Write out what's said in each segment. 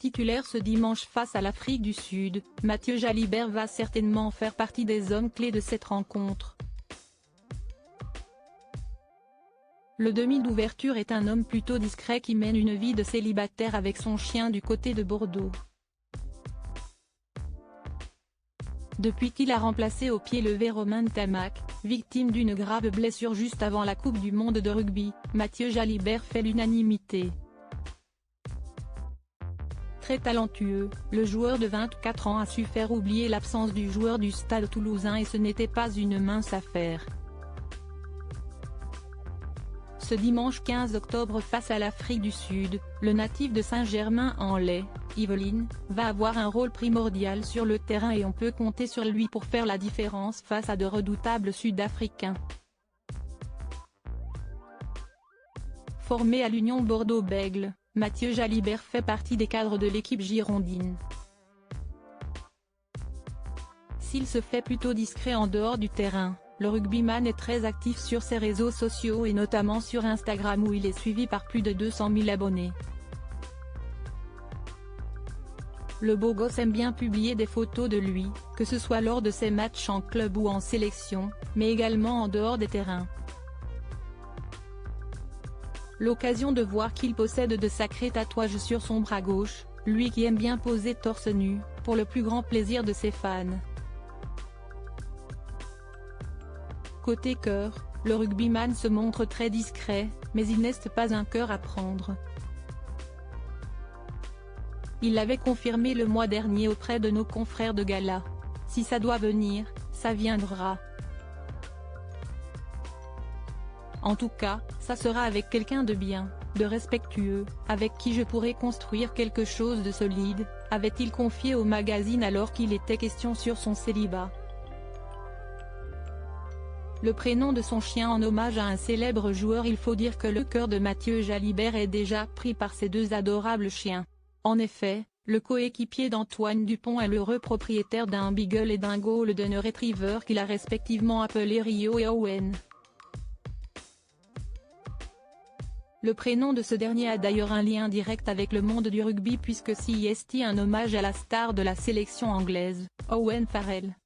titulaire ce dimanche face à l'Afrique du Sud, Mathieu Jalibert va certainement faire partie des hommes clés de cette rencontre. Le demi d'ouverture est un homme plutôt discret qui mène une vie de célibataire avec son chien du côté de Bordeaux. Depuis qu'il a remplacé au pied levé Romain Ntamack, victime d'une grave blessure juste avant la Coupe du monde de rugby, Mathieu Jalibert fait l'unanimité. Très talentueux, le joueur de 24 ans a su faire oublier l'absence du joueur du Stade toulousain et ce n'était pas une mince affaire. Ce dimanche 15 octobre face à l'Afrique du Sud, le natif de Saint-Germain-en-Laye, Yvelines, va avoir un rôle primordial sur le terrain et on peut compter sur lui pour faire la différence face à de redoutables Sud-Africains. Formé à l'Union Bordeaux-Bègles, Mathieu Jalibert fait partie des cadres de l'équipe girondine. S'il se fait plutôt discret en dehors du terrain, le rugbyman est très actif sur ses réseaux sociaux et notamment sur Instagram où il est suivi par plus de 200 000 abonnés. Le beau gosse aime bien publier des photos de lui, que ce soit lors de ses matchs en club ou en sélection, mais également en dehors des terrains. L'occasion de voir qu'il possède de sacrés tatouages sur son bras gauche, lui qui aime bien poser torse nu, pour le plus grand plaisir de ses fans. Côté cœur, le rugbyman se montre très discret, mais il n'est pas un cœur à prendre. Il l'avait confirmé le mois dernier auprès de nos confrères de gala. Si ça doit venir, ça viendra. En tout cas, ça sera avec quelqu'un de bien, de respectueux, avec qui je pourrai construire quelque chose de solide, avait-il confié au magazine alors qu'il était question sur son célibat. Le prénom de son chien en hommage à un célèbre joueur. Il faut dire que le cœur de Mathieu Jalibert est déjà pris par ces deux adorables chiens. En effet, le coéquipier d'Antoine Dupont est l'heureux propriétaire d'un Beagle et d'un Golden Retriever qu'il a respectivement appelés Rio et Owen. Le prénom de ce dernier a d'ailleurs un lien direct avec le monde du rugby puisque c'est un hommage à la star de la sélection anglaise, Owen Farrell.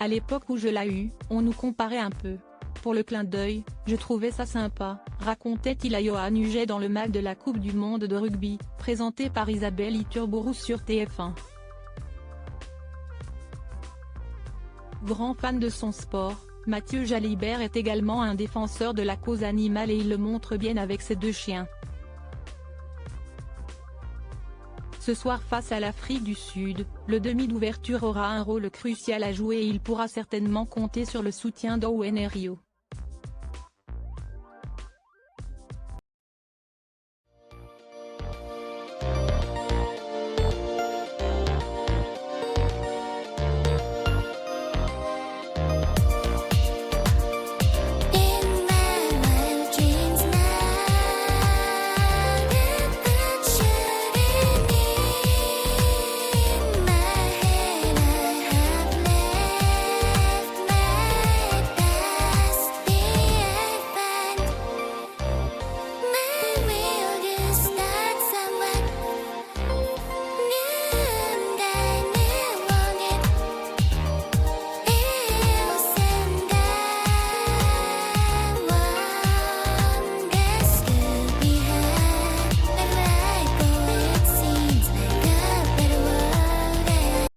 À l'époque où je l'ai eu, on nous comparait un peu. Pour le clin d'œil, je trouvais ça sympa, racontait-il à Johan Huget dans le mag de la Coupe du monde de rugby, présenté par Isabelle Iturburu sur TF1. Grand fan de son sport, Mathieu Jalibert est également un défenseur de la cause animale et il le montre bien avec ses deux chiens. Ce soir face à l'Afrique du Sud, le demi d'ouverture aura un rôle crucial à jouer et il pourra certainement compter sur le soutien d'Owen et Rio.